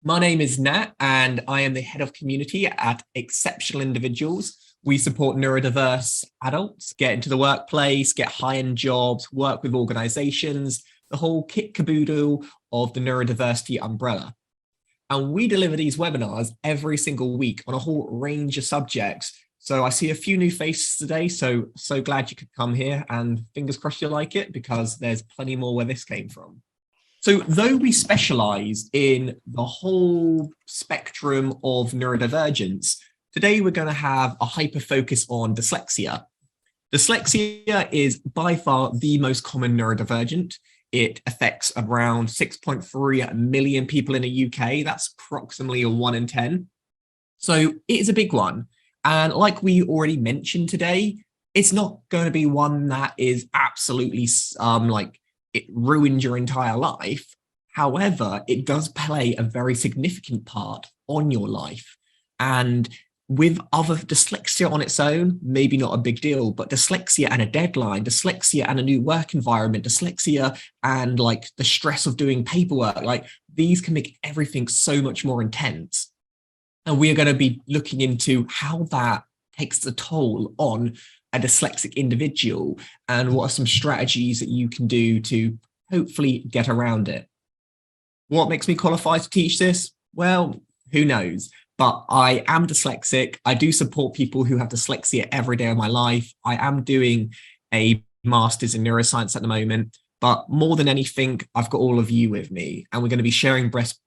My name is Nat, and I am the head of community at Exceptional Individuals. We support neurodiverse adults get into the workplace, get high-end jobs, work with organizations, the whole kit caboodle of the neurodiversity umbrella. And we deliver these webinars every single week on a whole range of subjects. So I see a few new faces today, so glad you could come here, and fingers crossed you like it, because there's plenty more where this came from. So though we specialize in the whole spectrum of neurodivergence, today we're going to have a hyper focus on dyslexia. Dyslexia is by far the most common neurodivergent. It affects around 6.3 million people in the UK. That's approximately a 1 in 10. So it is a big one. And like we already mentioned today, it's not going to be one that is absolutely it ruined your entire life. However, it does play a very significant part on your life. And with other dyslexia on its own, maybe not a big deal, but dyslexia and a deadline, dyslexia and a new work environment, dyslexia and the stress of doing paperwork, these can make everything so much more intense. And we are going to be looking into how that takes a toll on a dyslexic individual and what are some strategies that you can do to hopefully get around it. What makes me qualified to teach this? Well, who knows? But I am dyslexic. I do support people who have dyslexia every day of my life. I am doing a master's in neuroscience at the moment, but more than anything, I've got all of you with me, and we're going to be sharing best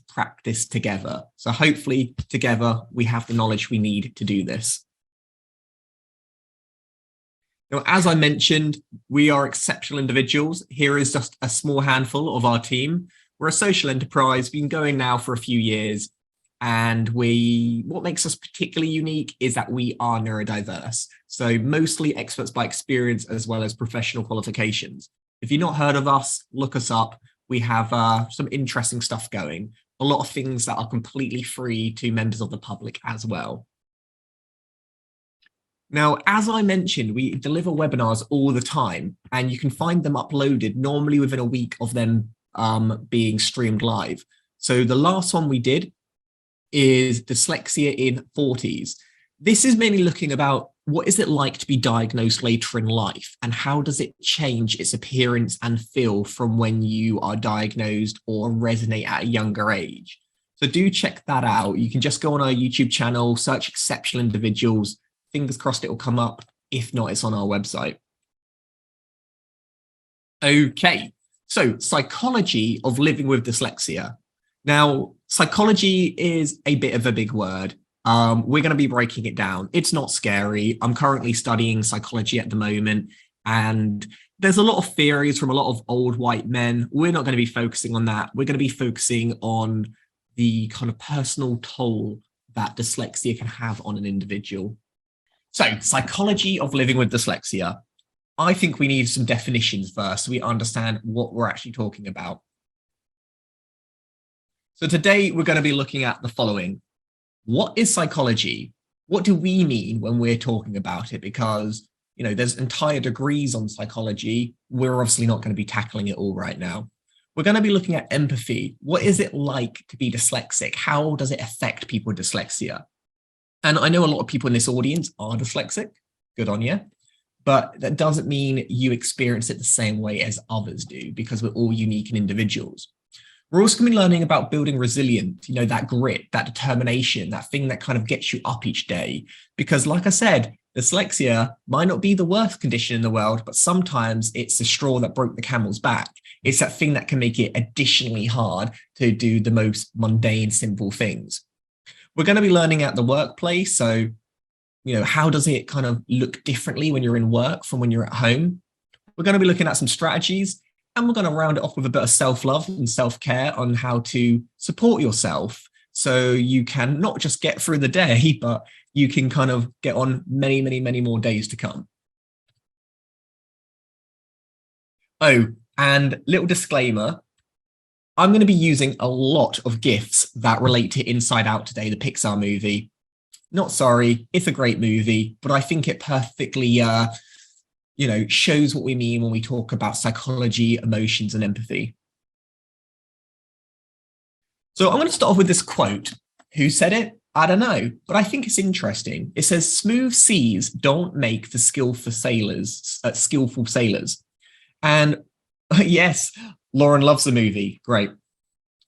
practice together. So hopefully together we have the knowledge we need to do this. Now, as I mentioned, we are exceptional individuals. Here is just a small handful of our team. We're a social enterprise. We've been going now for a few years. And what makes us particularly unique is that we are neurodiverse. So mostly experts by experience as well as professional qualifications. If you've not heard of us, look us up. We have some interesting stuff going. A lot of things that are completely free to members of the public as well. Now, as I mentioned, we deliver webinars all the time, and you can find them uploaded normally within a week of them being streamed live. So the last one we did is dyslexia in 40s. This is mainly looking about what is it like to be diagnosed later in life, and how does it change its appearance and feel from when you are diagnosed or resonate at a younger age. So do check that out. You can just go on our YouTube channel, search Exceptional Individuals. Fingers crossed it will come up. If not, it's on our website. Okay, so psychology of living with dyslexia. Now, psychology is a bit of a big word. We're going to be breaking it down. It's not scary. I'm currently studying psychology at the moment, and there's a lot of theories from a lot of old white men. We're not going to be focusing on that. We're going to be focusing on the kind of personal toll that dyslexia can have on an individual. So, psychology of living with dyslexia. I think we need some definitions first so we understand what we're actually talking about. So today we're going to be looking at the following. What is psychology? What do we mean when we're talking about it? Because, there's entire degrees on psychology. We're obviously not going to be tackling it all right now. We're going to be looking at empathy. What is it like to be dyslexic? How does it affect people with dyslexia? And I know a lot of people in this audience are dyslexic. Good on you. But that doesn't mean you experience it the same way as others do, because we're all unique and individuals. We're also going to be learning about building resilience, that grit, that determination, that thing that kind of gets you up each day. Because like I said, dyslexia might not be the worst condition in the world, but sometimes it's the straw that broke the camel's back. It's that thing that can make it additionally hard to do the most mundane, simple things. We're going to be learning at the workplace. So, how does it kind of look differently when you're in work from when you're at home? We're going to be looking at some strategies, and we're going to round it off with a bit of self-love and self-care on how to support yourself so you can not just get through the day, but you can kind of get on many, many, many more days to come. Oh, and little disclaimer, I'm going to be using a lot of GIFs that relate to Inside Out today, the Pixar movie. Not sorry, it's a great movie, but I think it perfectly shows what we mean when we talk about psychology, emotions, and empathy. So I'm going to start off with this quote. Who said it? I don't know, but I think it's interesting. It says, "Smooth seas don't make for skillful sailors, And yes, Lauren loves the movie. Great.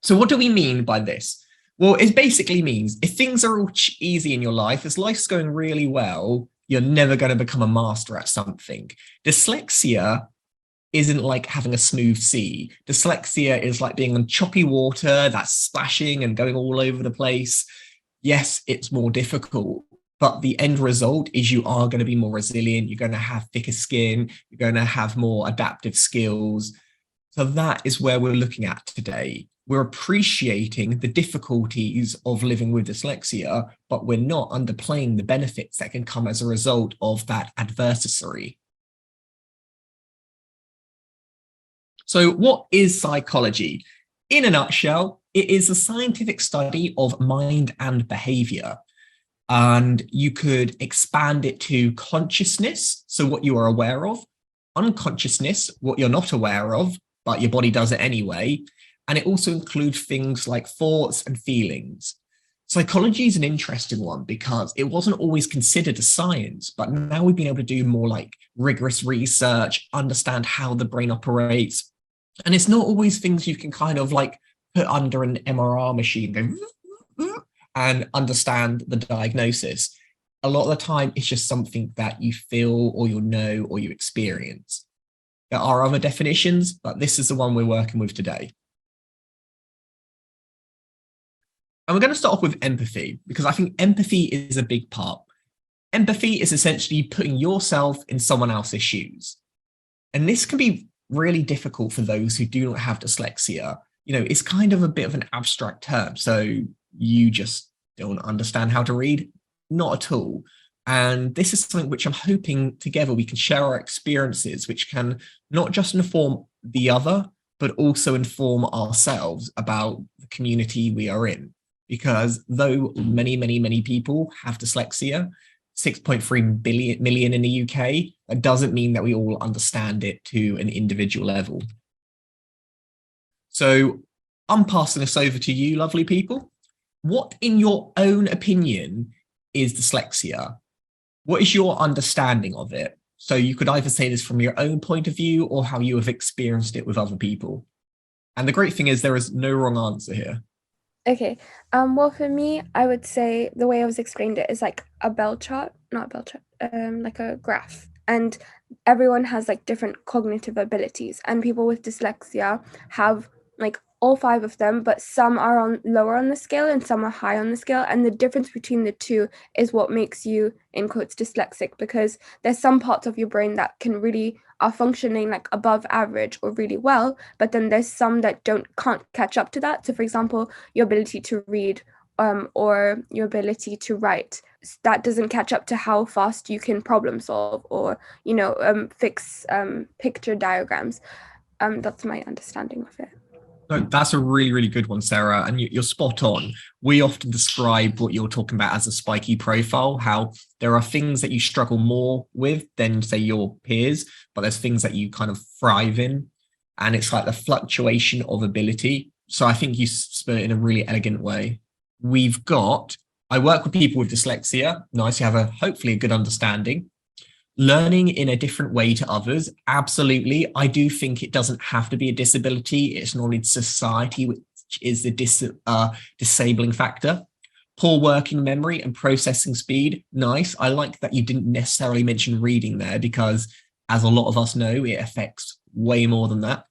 So what do we mean by this? Well, it basically means if things are all easy in your life, as life's going really well, you're never going to become a master at something. Dyslexia isn't like having a smooth sea. Dyslexia is like being on choppy water that's splashing and going all over the place. Yes, it's more difficult, but the end result is you are going to be more resilient. You're going to have thicker skin. You're going to have more adaptive skills. So that is where we're looking at today. We're appreciating the difficulties of living with dyslexia, but we're not underplaying the benefits that can come as a result of that adversary. So what is psychology? In a nutshell, it is a scientific study of mind and behavior. And you could expand it to consciousness, so what you are aware of, unconsciousness, what you're not aware of, but your body does it anyway. And it also includes things like thoughts and feelings. Psychology is an interesting one because it wasn't always considered a science, but now we've been able to do more like rigorous research, understand how the brain operates. And it's not always things you can kind of like put under an MRI machine and understand the diagnosis. A lot of the time, it's just something that you feel or you know or you experience. There are other definitions, but this is the one we're working with today. And we're going to start off with empathy, because I think empathy is a big part. Empathy is essentially putting yourself in someone else's shoes. And this can be really difficult for those who do not have dyslexia. You know, it's kind of a bit of an abstract term. So you just don't understand how to read? Not at all. And this is something which I'm hoping together we can share our experiences, which can not just inform the other, but also inform ourselves about the community we are in. Because though many people have dyslexia, 6.3 million in the UK, that doesn't mean that we all understand it to an individual level. So I'm passing this over to you, lovely people. What, in your own opinion, is dyslexia? What is your understanding of it? So you could either say this from your own point of view or how you have experienced it with other people. And the great thing is there is no wrong answer here. Okay, well, for me, I would say the way I was explained it is like a bell chart, not a bell chart, like a graph. And everyone has like different cognitive abilities, and people with dyslexia have like all 5 of them, but some are on lower on the scale and some are high on the scale. And the difference between the two is what makes you, in quotes, dyslexic, because there's some parts of your brain that are functioning like above average or really well, but then there's some that can't catch up to that. So for example, your ability to read or your ability to write, that doesn't catch up to how fast you can problem solve or, fix picture diagrams. That's my understanding of it. No, that's a really good one, Sarah. And you're spot on. We often describe what you're talking about as a spiky profile, how there are things that you struggle more with than, say, your peers, but there's things that you kind of thrive in. And it's like the fluctuation of ability. So I think you spurt it in a really elegant way. I work with people with dyslexia. Nice, you have hopefully a good understanding. Learning in a different way to others, absolutely. I do think it doesn't have to be a disability. It's knowledge society, which is the disabling factor. Poor working memory and processing speed, nice. I like that you didn't necessarily mention reading there because, as a lot of us know, it affects way more than that.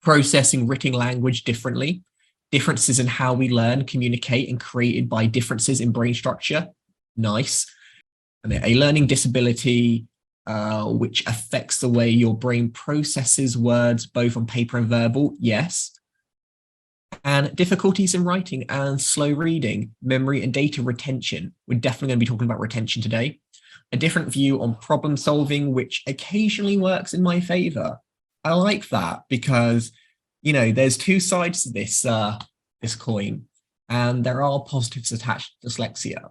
Processing written language differently. Differences in how we learn, communicate, and created by differences in brain structure, nice. A learning disability, which affects the way your brain processes words, both on paper and verbal, yes. And difficulties in writing and slow reading, memory and data retention. We're definitely going to be talking about retention today. A different view on problem solving, which occasionally works in my favor. I like that because, there's two sides to this coin, and there are positives attached to dyslexia.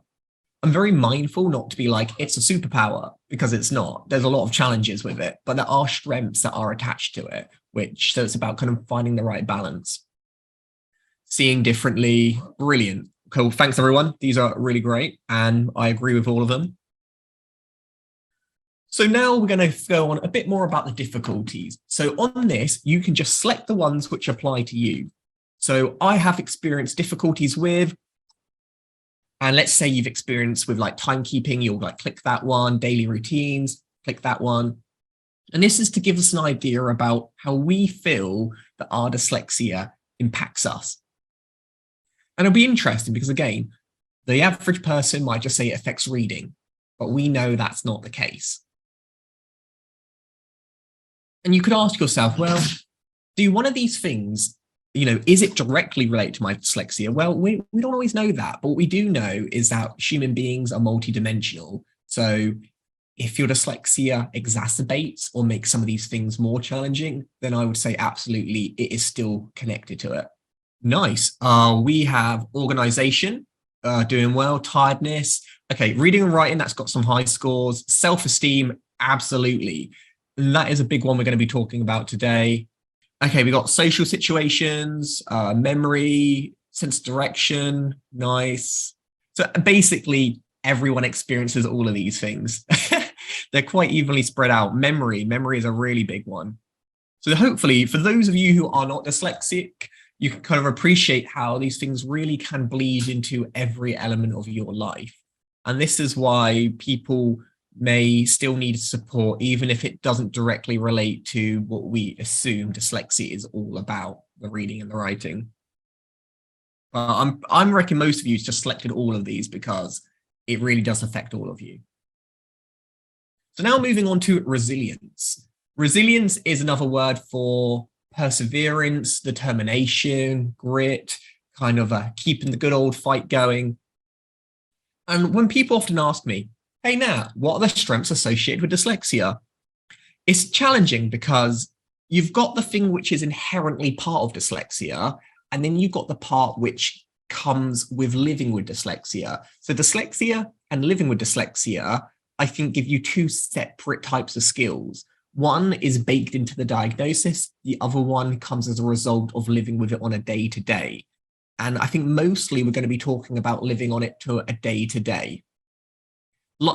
I'm very mindful not to be like, it's a superpower, because it's not. There's a lot of challenges with it, but there are strengths that are attached to it, so it's about kind of finding the right balance. seeing differently. Brilliant. Cool. Thanks, everyone. These are really great. And I agree with all of them. So now we're going to go on a bit more about the difficulties. So on this, you can just select the ones which apply to you. So I have experienced difficulties with, and let's say you've experienced with like timekeeping, you'll like click that one, daily routines, click that one. And this is to give us an idea about how we feel that our dyslexia impacts us. And it'll be interesting because, again, the average person might just say it affects reading, but we know that's not the case. And you could ask yourself, well, do one of these things, is it directly related to my dyslexia? Well, we don't always know that, but what we do know is that human beings are multidimensional. So if your dyslexia exacerbates or makes some of these things more challenging, then I would say absolutely it is still connected to it. Nice. We have organization, doing well, tiredness. Okay, reading and writing, that's got some high scores. Self-esteem, absolutely. And that is a big one we're going to be talking about today. Okay, we got social situations, memory, sense of direction, nice. So basically, everyone experiences all of these things. They're quite evenly spread out. Memory is a really big one. So hopefully, for those of you who are not dyslexic, you can kind of appreciate how these things really can bleed into every element of your life. And this is why people may still need support, even if it doesn't directly relate to what we assume dyslexia is all about, the reading and the writing. I'm reckon most of you just selected all of these because it really does affect all of you. So now moving on to resilience. Resilience is another word for perseverance, determination, grit, kind of keeping the good old fight going. And when people often ask me, hey, Nat, what are the strengths associated with dyslexia? It's challenging because you've got the thing which is inherently part of dyslexia, and then you've got the part which comes with living with dyslexia. So dyslexia and living with dyslexia, I think, give you two separate types of skills. One is baked into the diagnosis. The other one comes as a result of living with it on a day-to-day. And I think mostly we're going to be talking about living on it to a day-to-day.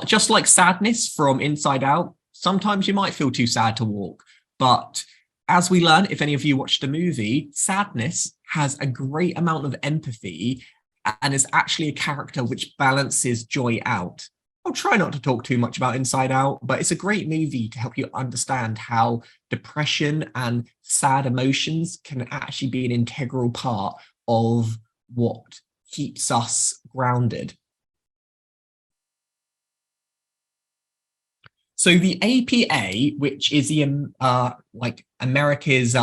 Just like sadness from Inside Out, sometimes you might feel too sad to walk. But as we learn, if any of you watched the movie, sadness has a great amount of empathy and is actually a character which balances joy out. I'll try not to talk too much about Inside Out, but it's a great movie to help you understand how depression and sad emotions can actually be an integral part of what keeps us grounded. So the APA, which is the America's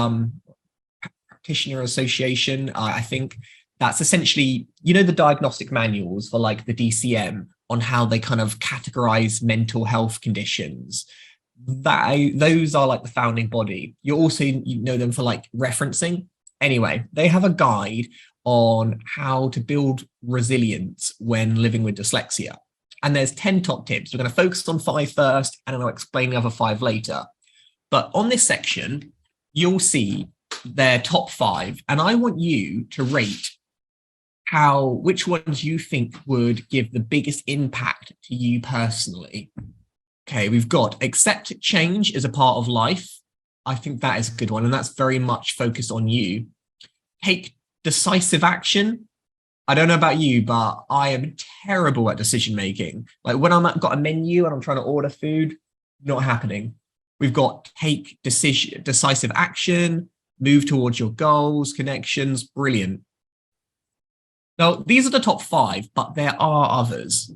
Practitioner Association, I think that's essentially, the diagnostic manuals for like the DCM on how they kind of categorize mental health conditions. Those are like the founding body. You also know them for like referencing. Anyway, they have a guide on how to build resilience when living with dyslexia. And there's 10 top tips. We're going to focus on 5 first, and then I'll explain the other 5 later. But on this section, you'll see their top 5, and I want you to rate which ones you think would give the biggest impact to you personally. Okay, we've got accept change as a part of life. I think that is a good one, and that's very much focused on you. Take decisive action. I don't know about you, but I am terrible at decision making. Like when got a menu and I'm trying to order food, not happening. We've got take decisive action, move towards your goals, connections, brilliant. Now, these are the top 5, but there are others.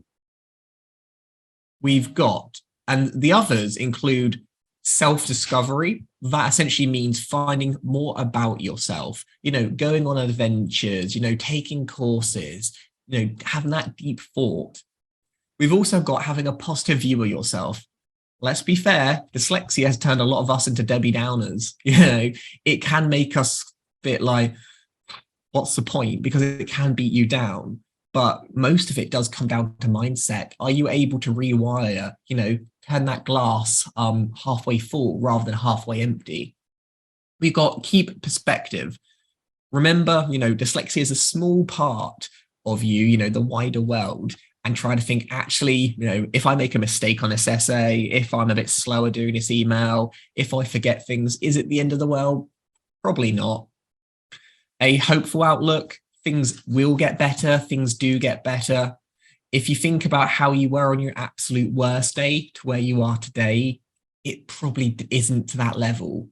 We've got, and the others include self-discovery. That essentially means finding more about yourself, going on adventures, taking courses, having that deep thought. We've also got having a positive view of yourself. Let's be fair, dyslexia has turned a lot of us into Debbie Downers. It can make us a bit like, what's the point? Because it can beat you down. But most of it does come down to mindset. Are you able to rewire, turn that glass halfway full rather than halfway empty? We've got keep perspective. Remember, dyslexia is a small part of you, the wider world, and try to think, actually, if I make a mistake on this essay, if I'm a bit slower doing this email, if I forget things, is it the end of the world? Probably not. A hopeful outlook, things will get better, things do get better. If you think about how you were on your absolute worst day to where you are today, it probably isn't to that level.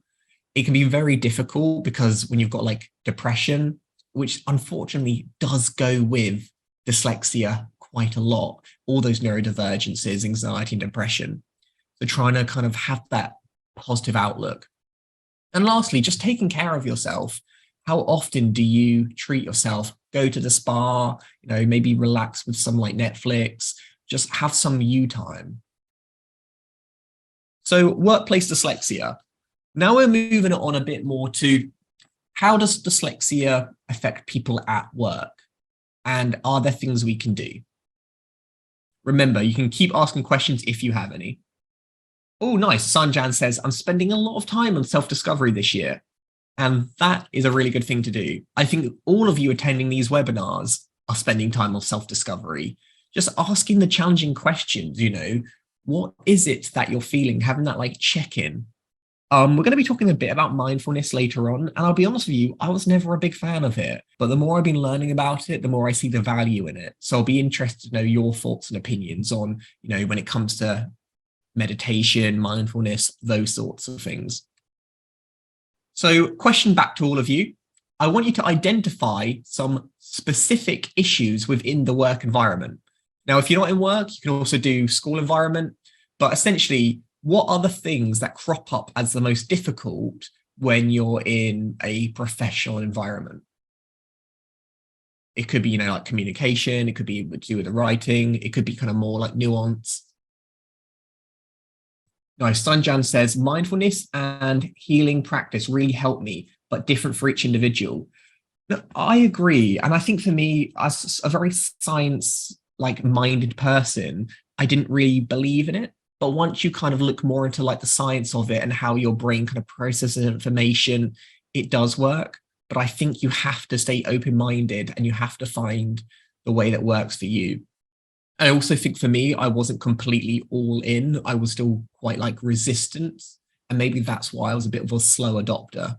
It can be very difficult because when you've got like depression, which unfortunately does go with dyslexia quite a lot, all those neurodivergences, anxiety and depression. So trying to kind of have that positive outlook. And lastly, just taking care of yourself. How often do you treat yourself? Go to the spa, maybe relax with some like Netflix, just have some you time. So workplace dyslexia. Now we're moving on a bit more to how does dyslexia affect people at work? And are there things we can do? Remember, you can keep asking questions if you have any. Oh, nice. Sanjan says, I'm spending a lot of time on self-discovery this year. And that is a really good thing to do. I think all of you attending these webinars are spending time on self-discovery, just asking the challenging questions, what is it that you're feeling? Having that like check-in. We're going to be talking a bit about mindfulness later on. And I'll be honest with you, I was never a big fan of it. But the more I've been learning about it, the more I see the value in it. So I'll be interested to know your thoughts and opinions on, when it comes to meditation, mindfulness, those sorts of things. So question back to all of you. I want you to identify some specific issues within the work environment. Now, if you're not in work, you can also do school environment, but essentially, what are the things that crop up as the most difficult when you're in a professional environment? It could be, like communication, it could be to do with the writing, it could be kind of more like nuance. Nice. Sanjan says, mindfulness and healing practice really helped me, but different for each individual. No, I agree. And I think for me, as a very science-minded person, I didn't really believe in it. But once you kind of look more into like the science of it and how your brain kind of processes information, it does work. But I think you have to stay open-minded and you have to find the way that works for you. I also think for me, I wasn't completely all in. I was still quite like resistant. And maybe that's why I was a bit of a slow adopter.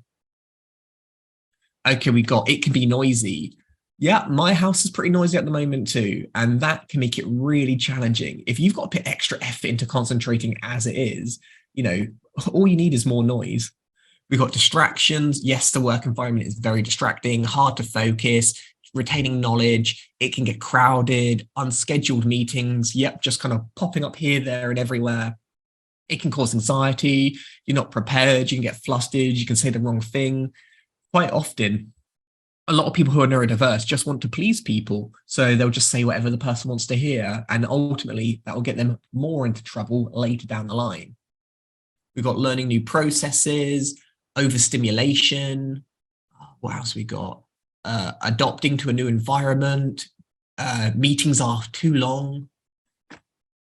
Okay, it can be noisy. Yeah, my house is pretty noisy at the moment too. And that can make it really challenging. If you've got to put extra effort into concentrating as it is, all you need is more noise. We've got distractions. Yes, the work environment is very distracting, hard to focus, retaining knowledge. It can get crowded, unscheduled meetings. Yep, just kind of popping up here, there, and everywhere. It can cause anxiety. You're not prepared. You can get flustered. You can say the wrong thing. Quite often, a lot of people who are neurodiverse just want to please people. So they'll just say whatever the person wants to hear. And ultimately, that will get them more into trouble later down the line. We've got learning new processes, overstimulation. What else we got? Adopting to a new environment. Meetings are too long.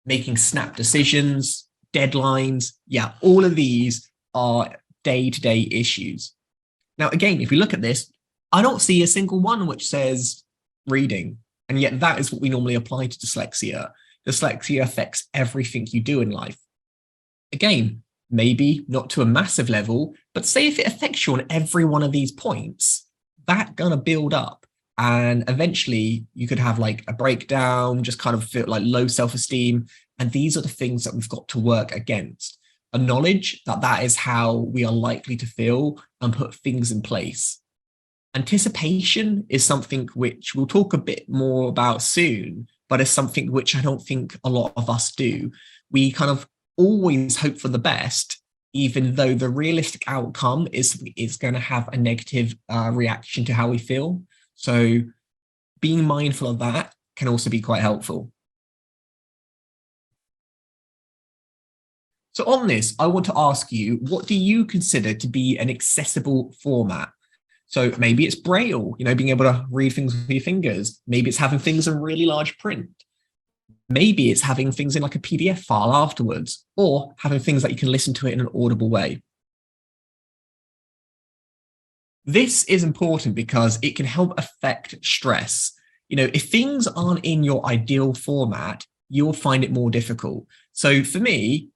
Making snap decisions, deadlines. Yeah, all of these are day-to-day issues. Now, again, if we look at this, I don't see a single one which says reading. And yet that is what we normally apply to dyslexia. Dyslexia affects everything you do in life. Again, maybe not to a massive level, but say if it affects you on every one of these points, that's going to build up. And eventually you could have like a breakdown, just kind of feel like low self-esteem. And these are the things that we've got to work against. A knowledge that that is how we are likely to feel and put things in place. Anticipation is something which we'll talk a bit more about soon, but it's something which I don't think a lot of us do. We kind of always hope for the best, even though the realistic outcome is going to have a negative reaction to how we feel. So being mindful of that can also be quite helpful. So on this, I want to ask you, what do you consider to be an accessible format? So maybe it's Braille, being able to read things with your fingers. Maybe it's having things in really large print. Maybe it's having things in like a PDF file afterwards, or having things that you can listen to it in an audible way. This is important because it can help affect stress. If things aren't in your ideal format, you'll find it more difficult. So for me,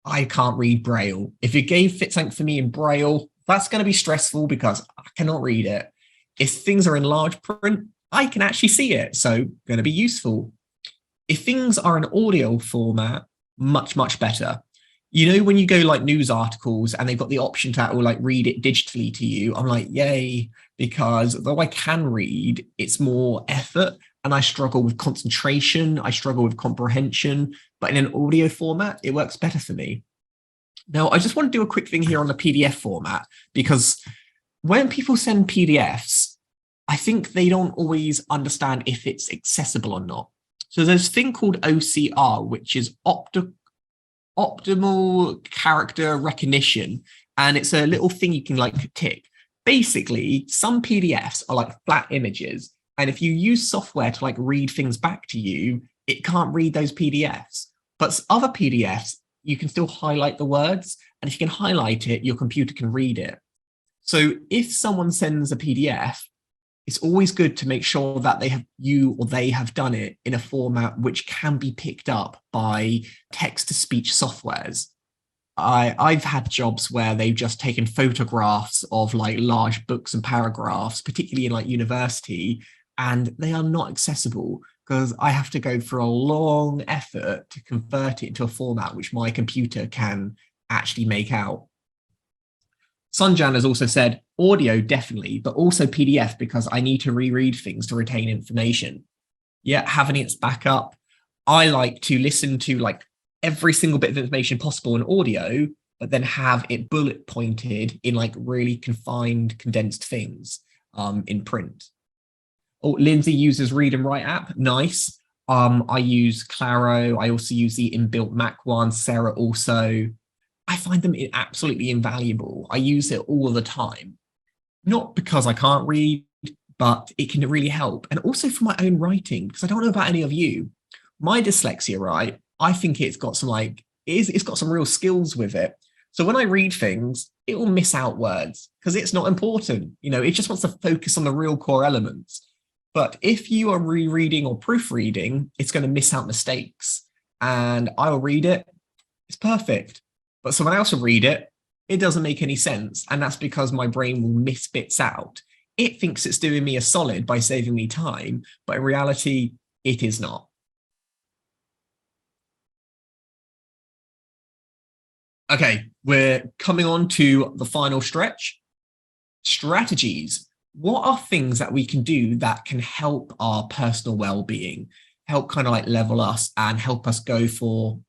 I can't read Braille. If you gave fit something for me in Braille, that's going to be stressful because I cannot read it. If things are in large print, I can actually see it, so going to be useful. If things are in audio format, much, much better. When you go like news articles and they've got the option to like read it digitally to you, I'm like, yay, because though I can read, it's more effort and I struggle with concentration, I struggle with comprehension, but in an audio format, it works better for me. Now, I just want to do a quick thing here on the PDF format, because when people send PDFs, I think they don't always understand if it's accessible or not. So there's a thing called OCR, which is optimal character recognition, and it's a little thing you can like tick. Basically, some PDFs are like flat images, and if you use software to like read things back to you, it can't read those PDFs. But other PDFs, you can still highlight the words, and if you can highlight it, your computer can read it. So if someone sends a PDF, it's always good to make sure that they have done it in a format which can be picked up by text-to-speech softwares. I've had jobs where they've just taken photographs of like large books and paragraphs, particularly in like university, and they are not accessible because I have to go through a long effort to convert it into a format which my computer can actually make out. Sunjan has also said audio, definitely, but also PDF because I need to reread things to retain information. Yeah, having its backup. I like to listen to like every single bit of information possible in audio, but then have it bullet pointed in like really confined, condensed things in print. Oh, Lindsay uses Read and Write app. Nice. I use Claro. I also use the inbuilt Mac one. Sarah also. I find them absolutely invaluable. I use it all the time, not because I can't read, but it can really help. And also for my own writing, because I don't know about any of you, my dyslexia, right? I think it's got some it's got some real skills with it. So when I read things, it will miss out words because it's not important. It just wants to focus on the real core elements. But if you are rereading or proofreading, it's going to miss out mistakes. And I'll read it. It's perfect. But someone else will read it, it doesn't make any sense. And that's because my brain will miss bits out. It thinks it's doing me a solid by saving me time, but in reality, it is not. Okay, we're coming on to the final stretch. Strategies. What are things that we can do that can help our personal well-being, help kind of like level us and help us go for,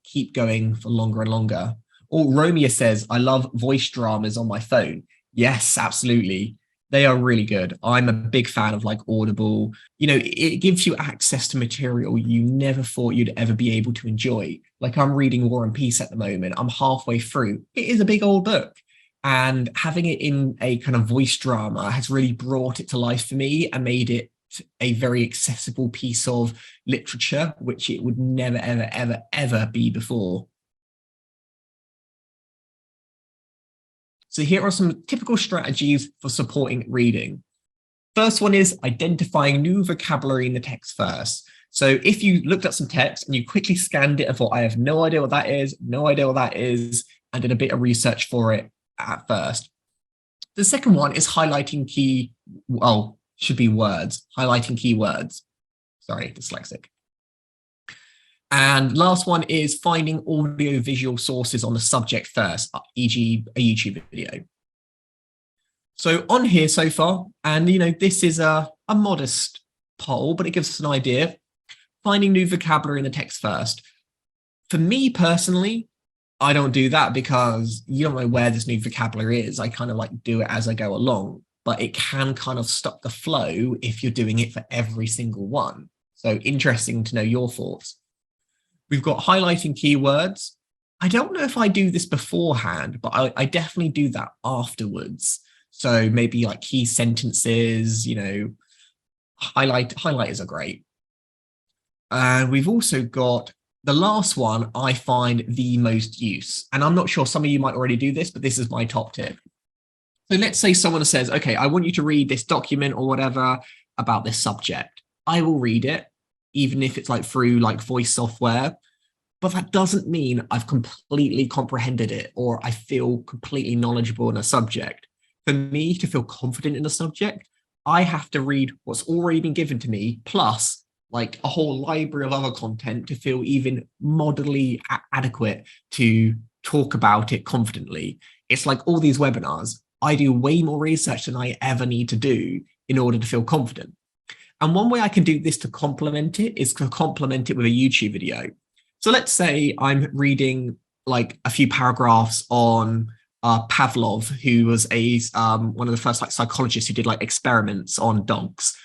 keep going for longer and longer? Or Romeo says, I love voice dramas on my phone. Yes, absolutely. They are really good. I'm a big fan of like Audible. It gives you access to material you never thought you'd ever be able to enjoy. Like I'm reading War and Peace at the moment. I'm halfway through. It is a big old book. And having it in a kind of voice drama has really brought it to life for me and made it a very accessible piece of literature, which it would never, ever, ever, ever be before. So here are some typical strategies for supporting reading. First one is identifying new vocabulary in the text first. So if you looked at some text and you quickly scanned it and thought, I have no idea what that is, and did a bit of research for it at first. The second one is highlighting highlighting keywords. Sorry, dyslexic. And last one is finding audio-visual sources on the subject first, e.g. a YouTube video. So on here so far, and this is a modest poll, but it gives us an idea. Finding new vocabulary in the text first. For me personally, I don't do that because you don't know where this new vocabulary is. I kind of like do it as I go along, but it can kind of stop the flow if you're doing it for every single one. So interesting to know your thoughts. We've got highlighting keywords. I don't know if I do this beforehand, but I definitely do that afterwards. So maybe like key sentences, highlighters are great. And we've also got the last one I find the most use. And I'm not sure some of you might already do this, but this is my top tip. So let's say someone says, okay, I want you to read this document or whatever about this subject. I will read it, even if it's like through like voice software. But that doesn't mean I've completely comprehended it or I feel completely knowledgeable in a subject. For me to feel confident in a subject, I have to read what's already been given to me, plus like a whole library of other content to feel even moderately adequate to talk about it confidently. It's like all these webinars. I do way more research than I ever need to do in order to feel confident. And one way I can do this to complement it is to complement it with a YouTube video. So let's say I'm reading like a few paragraphs on Pavlov, who was one of the first like psychologists who did like experiments on dogs.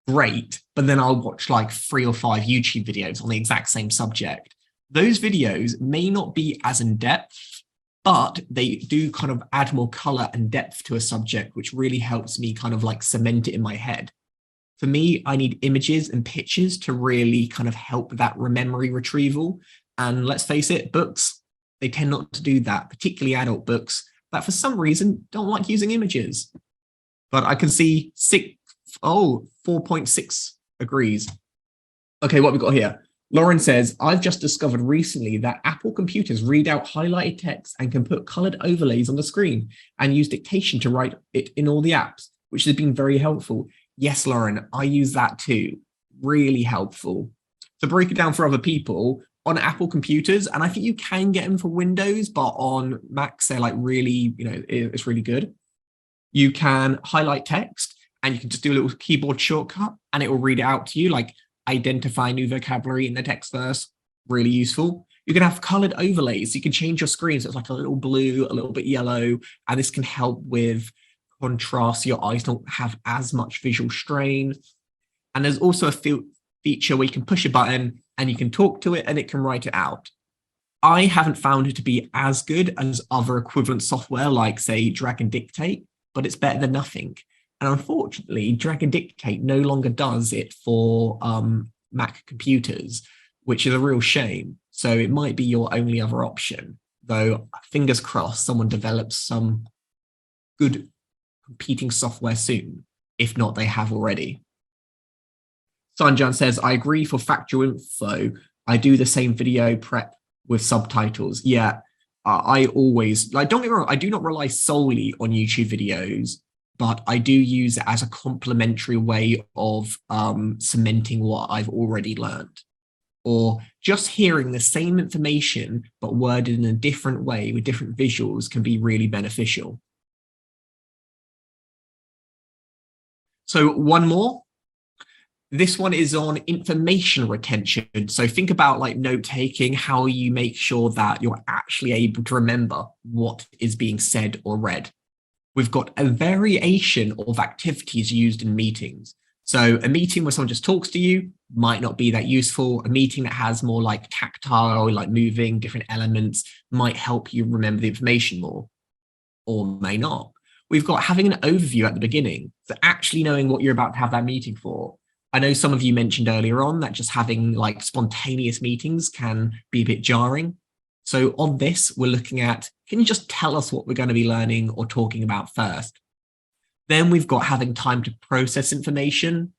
Great, but then I'll watch like 3 or 5 YouTube videos on the exact same subject. Those videos may not be as in depth, but they do kind of add more color and depth to a subject, which really helps me kind of like cement it in my head. For me, I need images and pictures to really kind of help that memory retrieval. And let's face it, books, they tend not to do that, particularly adult books that for some reason don't like using images. But I can see 4.6 agrees. Okay, what we got here? Lauren says, I've just discovered recently that Apple computers read out highlighted text and can put colored overlays on the screen and use dictation to write it in all the apps, which has been very helpful. Yes, Lauren, I use that too. Really helpful. To break it down for other people, on Apple computers, and I think you can get them for Windows, but on Macs, they're like really, it's really good. You can highlight text and you can just do a little keyboard shortcut and it will read it out to you, like identify new vocabulary in the text verse, really useful. You can have colored overlays. So you can change your screen. So it's like a little blue, a little bit yellow, and this can help with contrast. So your eyes don't have as much visual strain. And there's also a feature where you can push a button and you can talk to it and it can write it out. I haven't found it to be as good as other equivalent software like, say, Drag and Dictate, but it's better than nothing. And unfortunately, Drag and Dictate no longer does it for Mac computers, which is a real shame. So it might be your only other option, though fingers crossed someone develops some good competing software soon. If not, they have already. Sanjan says, I agree for factual info. I do the same video prep with subtitles. Yeah, I always, like, don't get me wrong, I do not rely solely on YouTube videos, but I do use it as a complementary way of cementing what I've already learned. Or just hearing the same information, but worded in a different way with different visuals can be really beneficial. So one more. This one is on information retention. So think about like note-taking, how you make sure that you're actually able to remember what is being said or read. We've got a variation of activities used in meetings. So a meeting where someone just talks to you might not be that useful. A meeting that has more like tactile, like moving different elements might help you remember the information more, or may not. We've got having an overview at the beginning, so actually knowing what you're about to have that meeting for. I know some of you mentioned earlier on that just having like spontaneous meetings can be a bit jarring. So on this, we're looking at, can you just tell us what we're going to be learning or talking about first? Then we've got having time to process information.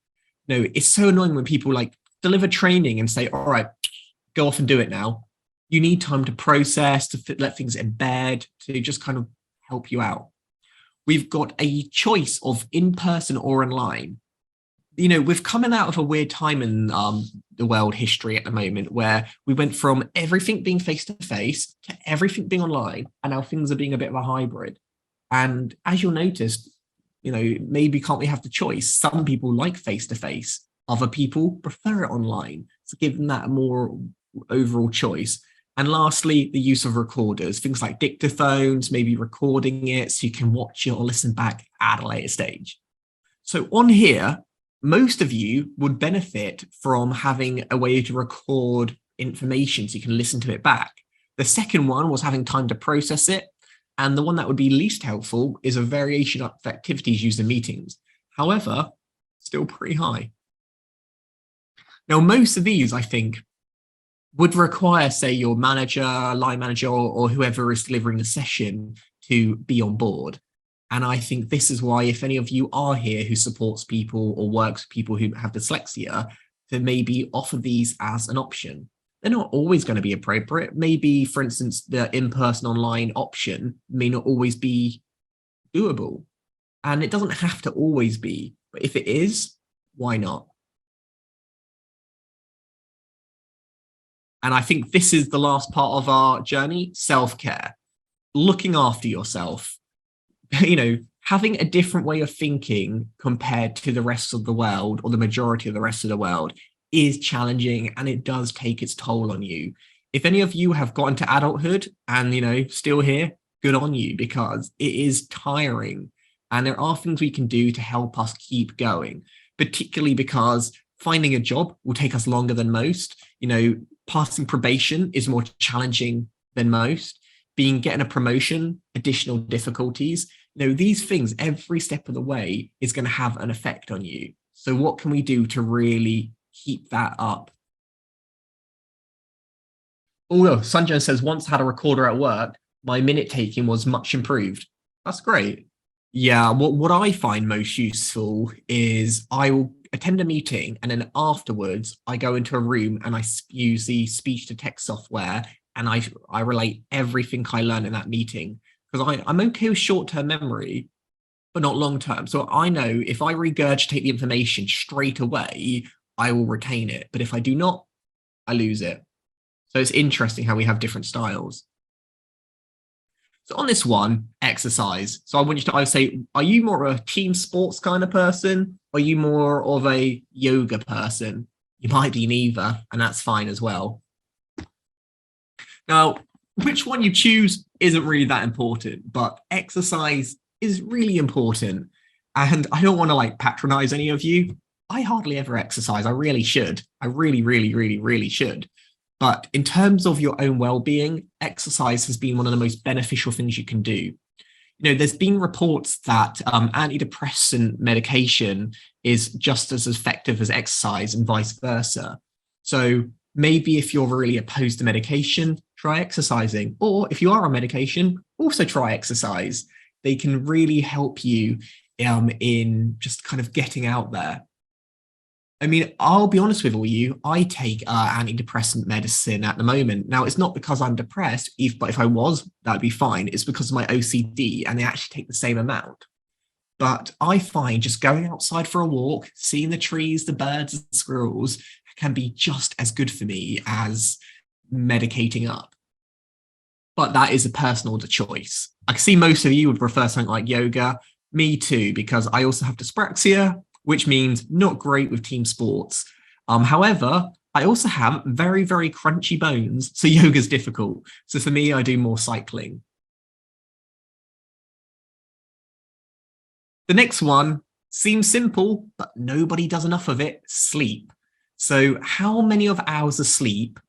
No, it's so annoying when people like deliver training and say, all right, go off and do it now. You need time to process, to let things embed, to just kind of help you out. We've got a choice of in-person or online. We've coming out of a weird time in the world history at the moment where we went from everything being face-to-face to everything being online, and now things are being a bit of a hybrid. And as you'll notice, maybe can't we have the choice? Some people like face-to-face, other people prefer it online. So give them that more overall choice. And lastly, the use of recorders, things like dictaphones, maybe recording it so you can watch it or listen back at a later stage. So on here, most of you would benefit from having a way to record information so you can listen to it back. The second one was having time to process it. And the one that would be least helpful is a variation of activities used in meetings. However, still pretty high. Now, most of these, I think, would require, say, your manager, line manager, or whoever is delivering the session to be on board. And I think this is why, if any of you are here who supports people or works with people who have dyslexia, then maybe offer these as an option. They're not always going to be appropriate. Maybe, for instance, the in-person online option may not always be doable. And it doesn't have to always be. But if it is, why not? And I think this is the last part of our journey, self-care, looking after yourself, having a different way of thinking compared to the rest of the world or the majority of the rest of the world is challenging, and it does take its toll on you. If any of you have gotten to adulthood and, still here, good on you, because it is tiring. And there are things we can do to help us keep going, particularly because finding a job will take us longer than most. Passing probation is more challenging than most. Getting a promotion, additional difficulties. These things, every step of the way is going to have an effect on you. So what can we do to really keep that up? Oh, Sanjay says, once had a recorder at work, my minute taking was much improved. That's great. Yeah, what I find most useful is I will attend a meeting, and then afterwards I go into a room and I use the speech to text software, and I relate everything I learned in that meeting, because I'm okay with short-term memory, but not long-term. So I know if I regurgitate the information straight away, I will retain it. But if I do not, I lose it. So it's interesting how we have different styles. So on this one, exercise. So I want you to either say, are you more of a team sports kind of person? Or are you more of a yoga person? You might be neither, and that's fine as well. Now, which one you choose isn't really that important, but exercise is really important. And I don't want to patronize any of you. I hardly ever exercise. I really should. I really, really, really, really should. But in terms of your own well-being, exercise has been one of the most beneficial things you can do. There's been reports that antidepressant medication is just as effective as exercise and vice versa. So maybe if you're really opposed to medication, try exercising. Or if you are on medication, also try exercise. They can really help you in just kind of getting out there. I'll be honest with all you, I take antidepressant medicine at the moment. Now, it's not because I'm depressed, but if I was, that'd be fine. It's because of my OCD, and they actually take the same amount. But I find just going outside for a walk, seeing the trees, the birds, and squirrels can be just as good for me as medicating up. But that is a personal choice. I can see most of you would prefer something like yoga. Me too, because I also have dyspraxia, which means not great with team sports. However, I also have very, very crunchy bones, so yoga's difficult. So for me, I do more cycling. The next one seems simple, but nobody does enough of it: sleep. So how many of hours of sleep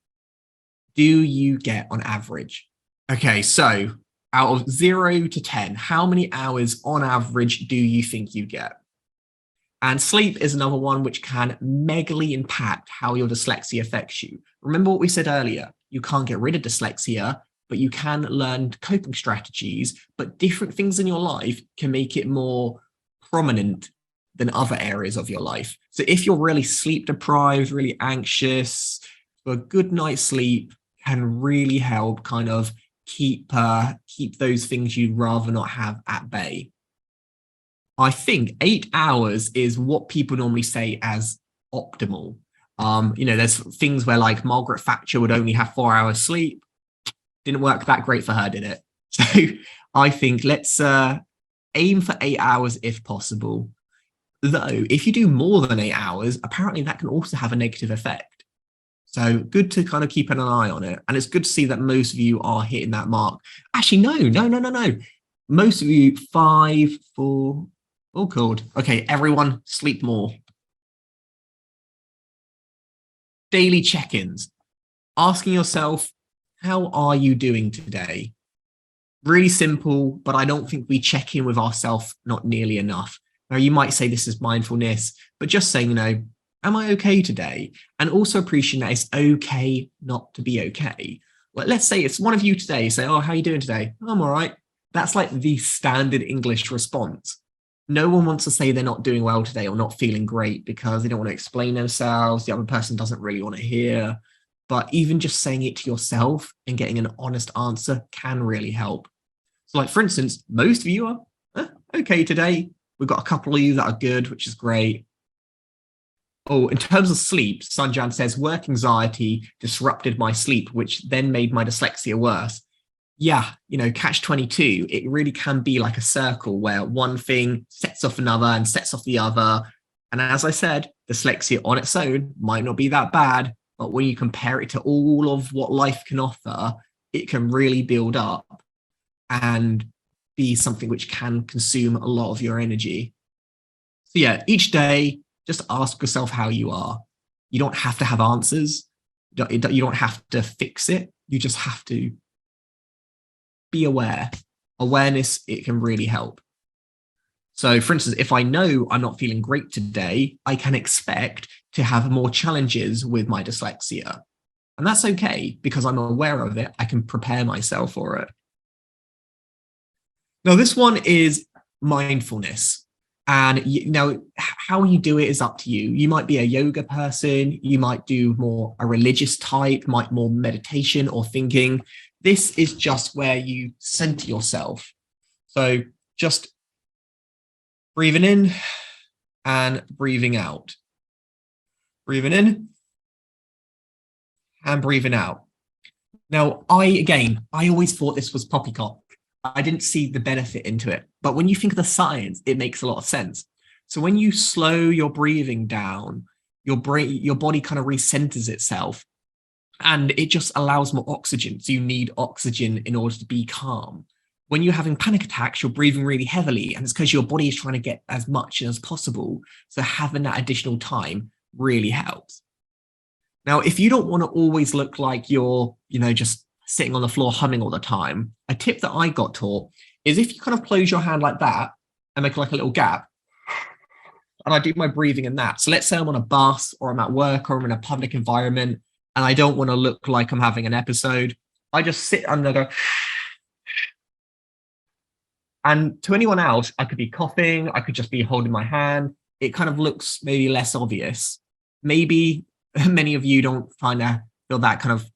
do you get on average? Okay, so out of 0 to 10, how many hours on average do you think you get? And sleep is another one which can megally impact how your dyslexia affects you. Remember what we said earlier, you can't get rid of dyslexia, but you can learn coping strategies, but different things in your life can make it more prominent than other areas of your life. So if you're really sleep deprived, really anxious, a good night's sleep can really help kind of keep those things you'd rather not have at bay. I think 8 hours is what people normally say as optimal. There's things where Margaret Thatcher would only have 4 hours sleep. Didn't work that great for her, did it? So I think let's aim for 8 hours if possible. Though, if you do more than 8 hours, apparently that can also have a negative effect. So good to kind of keep an eye on it. And it's good to see that most of you are hitting that mark. Actually, no. Most of you 5, 4, oh, God. Okay, everyone sleep more. Daily check-ins. Asking yourself, how are you doing today? Really simple, but I don't think we check in with ourselves not nearly enough. Now, you might say this is mindfulness, but just saying, am I okay today? And also appreciating that it's okay not to be okay. Let's say it's one of you today, say, oh, how are you doing today? I'm all right. That's like the standard English response. No one wants to say they're not doing well today or not feeling great because they don't want to explain themselves. The other person doesn't really want to hear. But even just saying it to yourself and getting an honest answer can really help. So like, for instance, most of you are okay today. We've got a couple of you that are good, which is great. Oh, in terms of sleep, Sanjan says work anxiety disrupted my sleep, which then made my dyslexia worse. Yeah, catch 22, it really can be like a circle where one thing sets off another and sets off the other. And as I said, dyslexia on its own might not be that bad, but when you compare it to all of what life can offer, it can really build up and be something which can consume a lot of your energy. So yeah, each day, just ask yourself how you are. You don't have to have answers. You don't have to fix it. You just have to be aware. Awareness, it can really help. So for instance, if I know I'm not feeling great today, I can expect to have more challenges with my dyslexia. And that's okay because I'm aware of it. I can prepare myself for it. Now, this one is mindfulness. And how you do it is up to you. You might be a yoga person. You might do more a religious type, might more meditation or thinking. This is just where you center yourself. So just breathing in and breathing out. Breathing in and breathing out. Now, I always thought this was poppycock. I didn't see the benefit into it. But when you think of the science, it makes a lot of sense. So when you slow your breathing down, your body kind of recenters itself and it just allows more oxygen. So you need oxygen in order to be calm. When you're having panic attacks, you're breathing really heavily, and it's because your body is trying to get as much as possible. So having that additional time really helps. Now, if you don't want to always look like you're, just sitting on the floor humming all the time, a tip that I got taught is if you kind of close your hand like that and make like a little gap, and I do my breathing in that. So let's say I'm on a bus or I'm at work or I'm in a public environment and I don't want to look like I'm having an episode. I just sit and I go. And to anyone else, I could be coughing. I could just be holding my hand. It kind of looks maybe less obvious. Maybe many of you don't feel that kind of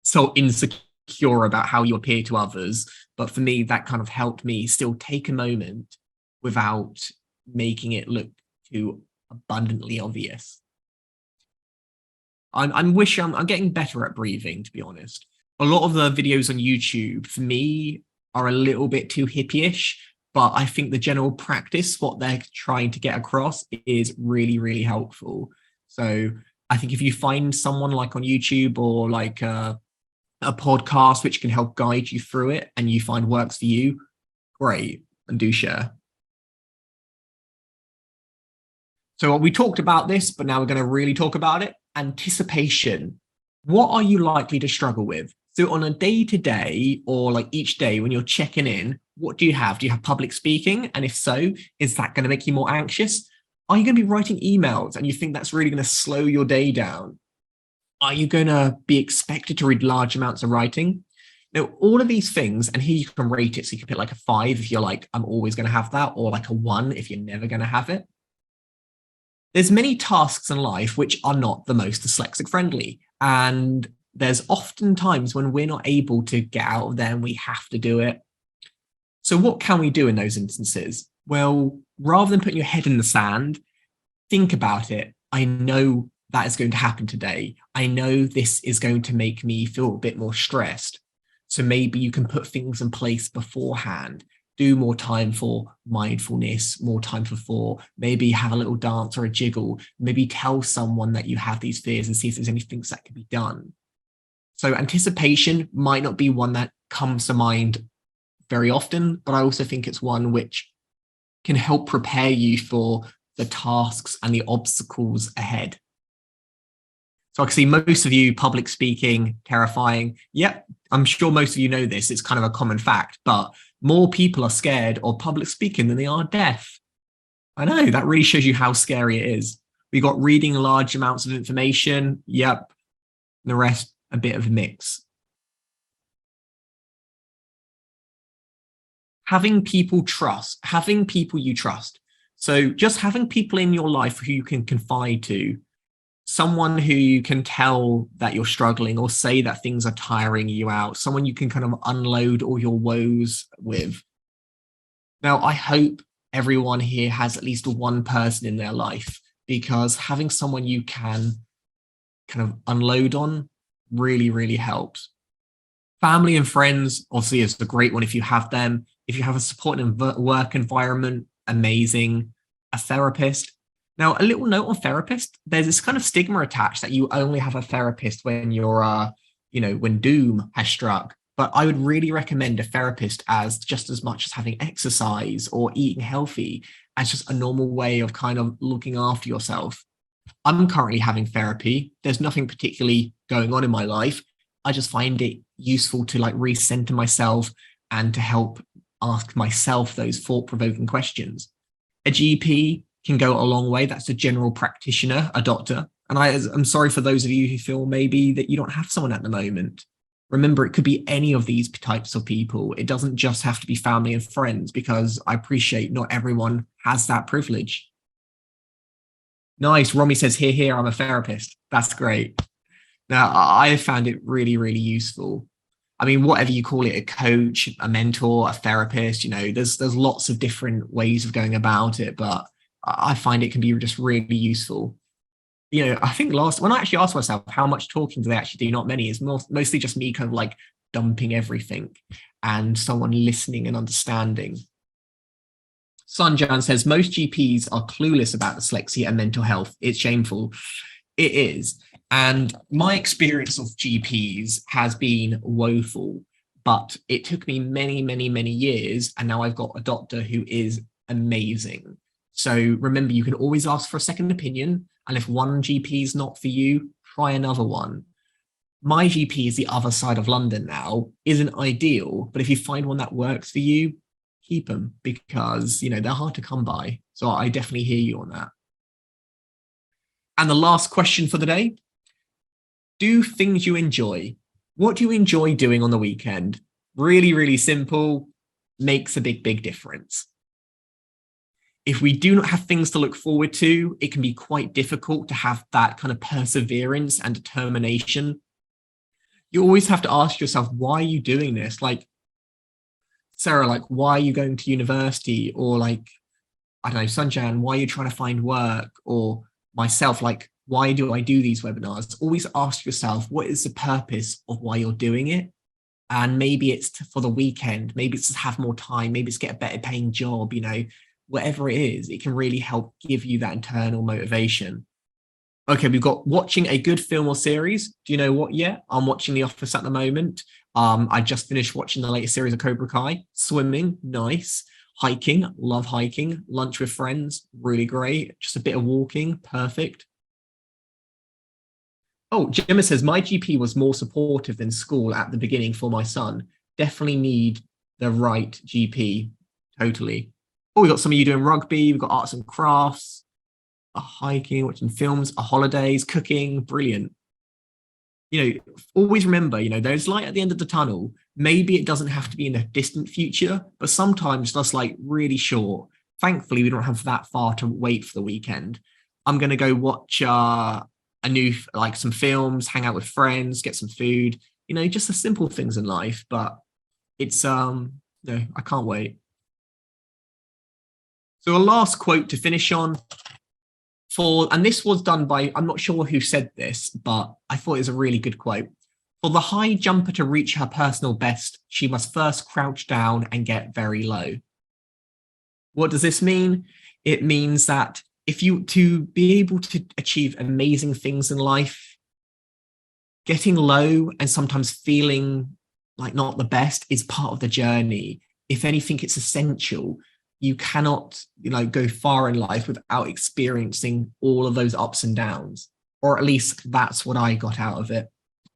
so insecure about how you appear to others. But for me, that kind of helped me still take a moment without making it look too abundantly obvious. I'm getting better at breathing, to be honest. A lot of the videos on YouTube, for me, are a little bit too hippie-ish, but I think the general practice, what they're trying to get across, is really, really helpful. So I think if you find someone like on YouTube or like a podcast which can help guide you through it and you find works for you, great, and do share. So we talked about this, but now we're going to really talk about it. Anticipation. What are you likely to struggle with? So on a day-to-day or like each day when you're checking in, what do you have? Do you have public speaking? And if so, is that going to make you more anxious? Are you going to be writing emails and you think that's really going to slow your day down? Are you going to be expected to read large amounts of writing? Now, all of these things, and here you can rate it. So you can put like a 5 if you're like, I'm always going to have that, or like a 1 if you're never going to have it. There's many tasks in life which are not the most dyslexic friendly. And there's often times when we're not able to get out of there and we have to do it. So what can we do in those instances? Well, rather than putting your head in the sand, think about it. I know that is going to happen today. I know this is going to make me feel a bit more stressed. So maybe you can put things in place beforehand. Do more time for mindfulness, more time for thought, maybe have a little dance or a jiggle, maybe tell someone that you have these fears and see if there's anything that can be done. So anticipation might not be one that comes to mind very often, but I also think it's one which can help prepare you for the tasks and the obstacles ahead. So I can see most of you, public speaking, terrifying. Yep, I'm sure most of you know this. It's kind of a common fact, but more people are scared of public speaking than they are deaf. I know, that really shows you how scary it is. We got reading large amounts of information. Yep, the rest, a bit of a mix. having people you trust. So just having people in your life who you can confide to, someone who you can tell that you're struggling or say that things are tiring you out, someone you can kind of unload all your woes with. Now, I hope everyone here has at least one person in their life, because having someone you can kind of unload on really, really helps. Family and friends, obviously, is a great one if you have them. If you have a supportive work environment, amazing. A therapist. Now, a little note on therapist, there's this kind of stigma attached that you only have a therapist when you're, when doom has struck. But I would really recommend a therapist as just as much as having exercise or eating healthy as just a normal way of kind of looking after yourself. I'm currently having therapy. There's nothing particularly going on in my life. I just find it useful to like recenter myself and to help ask myself those thought-provoking questions. A GP can go a long way. That's a general practitioner, a doctor. And I'm sorry for those of you who feel maybe that you don't have someone at the moment. Remember, it could be any of these types of people. It doesn't just have to be family and friends, because I appreciate not everyone has that privilege. Nice. Romy says, here, I'm a therapist. That's great. Now, I found it really, really useful. I mean, whatever you call it, a coach, a mentor, a therapist, there's lots of different ways of going about it, but I find it can be just really useful. I think when I actually asked myself how much talking do they actually do, not many. It's mostly just me kind of like dumping everything and someone listening and understanding. Sanjan says, most GPs are clueless about dyslexia and mental health. It's shameful. It is. And my experience of GPs has been woeful, but it took me many, many, many years. And now I've got a doctor who is amazing. So remember, you can always ask for a second opinion. And if one GP is not for you, try another one. My GP is the other side of London now, isn't ideal, but if you find one that works for you, keep them, because, they're hard to come by. So I definitely hear you on that. And the last question for the day, do things you enjoy. What do you enjoy doing on the weekend? Really, really simple, makes a big, big difference. If we do not have things to look forward to, it can be quite difficult to have that kind of perseverance and determination. You always have to ask yourself, why are you doing this? Like, Sarah, like, why are you going to university? Or like, I don't know, Sanjan, why are you trying to find work? Or myself, like, why do I do these webinars? Always ask yourself, what is the purpose of why you're doing it? And maybe it's for the weekend, maybe it's to have more time, maybe it's to get a better paying job, whatever it is, it can really help give you that internal motivation. Okay, we've got watching a good film or series. Do you know what yet? I'm watching The Office at the moment. I just finished watching the latest series of Cobra Kai. Swimming, nice. Hiking, love hiking. Lunch with friends, really great. Just a bit of walking, perfect. Oh, Gemma says, my GP was more supportive than school at the beginning for my son. Definitely need the right GP, totally. Oh, we've got some of you doing rugby. We've got arts and crafts, hiking, watching films, holidays, cooking, brilliant. Always remember, there's light at the end of the tunnel. Maybe it doesn't have to be in the distant future, but sometimes just like really short. Thankfully, we don't have that far to wait for the weekend. I'm going to go watch some films, hang out with friends, get some food, just the simple things in life. But it's, I can't wait. So a last quote to finish on and this was done by, I'm not sure who said this, but I thought it was a really good quote. For the high jumper to reach her personal best, she must first crouch down and get very low. What does this mean? It means that to be able to achieve amazing things in life, getting low and sometimes feeling like not the best is part of the journey. If anything, it's essential. You cannot, go far in life without experiencing all of those ups and downs, or at least that's what I got out of it.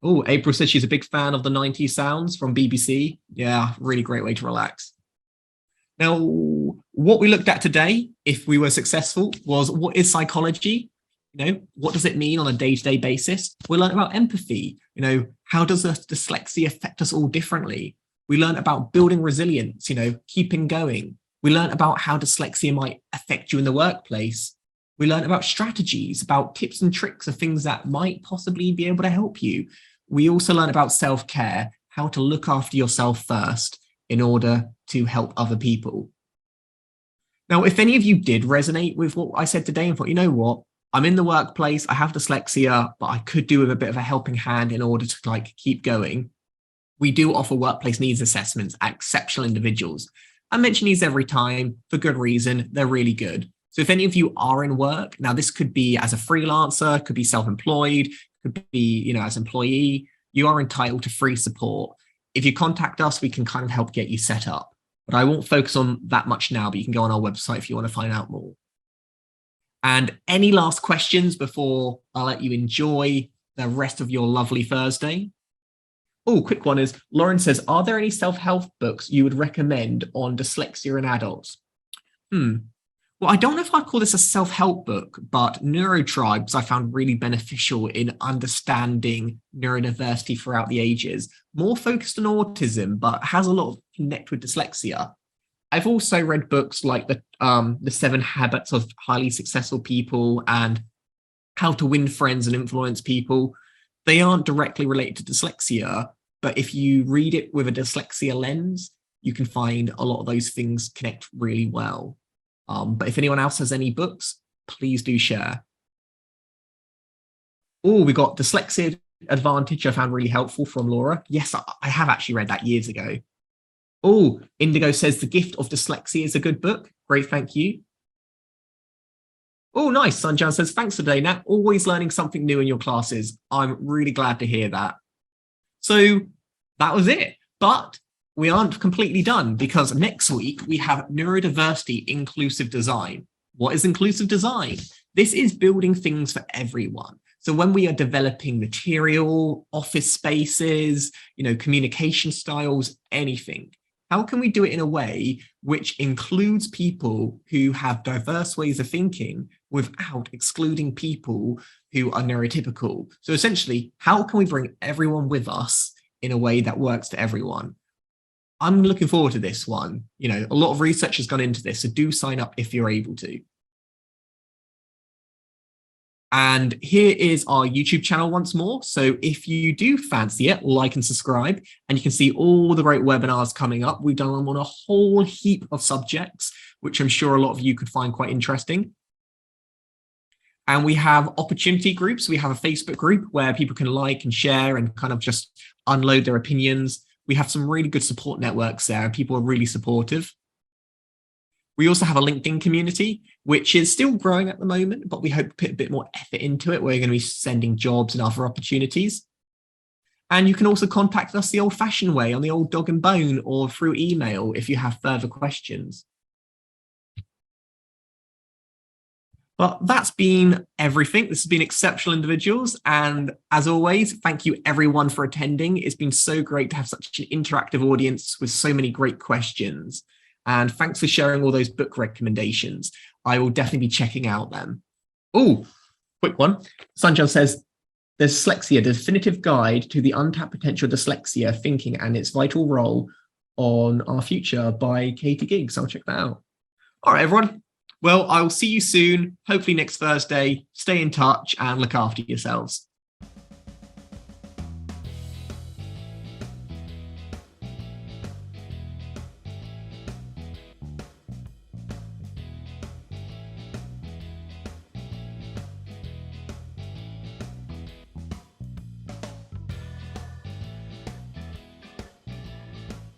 Oh, April says she's a big fan of the 90s sounds from BBC. Yeah, really great way to relax. Now, what we looked at today, if we were successful, was what is psychology? What does it mean on a day-to-day basis? We learned about empathy. How does dyslexia affect us all differently? We learn about building resilience, keeping going. We learn about how dyslexia might affect you in the workplace. We learn about strategies, about tips and tricks of things that might possibly be able to help you. We also learn about self-care, how to look after yourself first in order to help other people. Now, if any of you did resonate with what I said today and thought, you know what, I'm in the workplace, I have dyslexia, but I could do with a bit of a helping hand in order to keep going. We do offer workplace needs assessments at Exceptional Individuals. I mention these every time for good reason. They're really good. So if any of you are in work, now this could be as a freelancer, could be self-employed, could be, as employee, you are entitled to free support. If you contact us, we can kind of help get you set up. But I won't focus on that much now, but you can go on our website if you want to find out more. And any last questions before I let you enjoy the rest of your lovely Thursday? Oh, quick one is, Lauren says, are there any self-help books you would recommend on dyslexia in adults? Well, I don't know if I'd call this a self-help book, but Neurotribes I found really beneficial in understanding neurodiversity throughout the ages, more focused on autism, but has a lot of connect with dyslexia. I've also read books like the 7 Habits of Highly Successful People and How to Win Friends and Influence People. They aren't directly related to dyslexia, but if you read it with a dyslexia lens, you can find a lot of those things connect really well. But if anyone else has any books, please do share. Oh, we got Dyslexia Advantage I found really helpful from Laura. Yes, I have actually read that years ago. Oh, Indigo says The Gift of Dyslexia is a good book. Great, thank you. Oh, nice. Sanjan says, thanks today, Nat. Always learning something new in your classes. I'm really glad to hear that. So that was it. But we aren't completely done because next week we have neurodiversity inclusive design. What is inclusive design? This is building things for everyone. So when we are developing material, office spaces, communication styles, anything, how can we do it in a way which includes people who have diverse ways of thinking without excluding people who are neurotypical? So essentially, how can we bring everyone with us in a way that works to everyone? I'm looking forward to this one. A lot of research has gone into this, so do sign up if you're able to. And here is our YouTube channel once more. So if you do fancy it, like and subscribe, and you can see all the great webinars coming up. We've done them on a whole heap of subjects, which I'm sure a lot of you could find quite interesting. And we have opportunity groups. We have a Facebook group where people can like and share and kind of just unload their opinions. We have some really good support networks there, and people are really supportive. We also have a LinkedIn community, which is still growing at the moment, but we hope to put a bit more effort into it. We're going to be sending jobs and other opportunities. And you can also contact us the old-fashioned way on the old dog and bone or through email if you have further questions. But that's been everything. This has been Exceptional Individuals. And as always, thank you everyone for attending. It's been so great to have such an interactive audience with so many great questions. And thanks for sharing all those book recommendations. I will definitely be checking out them. Oh, quick one. Sanjan says, Dyslexia, Definitive Guide to the Untapped Potential Dyslexia Thinking and Its Vital Role on Our Future by Katie Giggs. I'll check that out. All right, everyone. Well, I'll see you soon, hopefully next Thursday. Stay in touch and look after yourselves.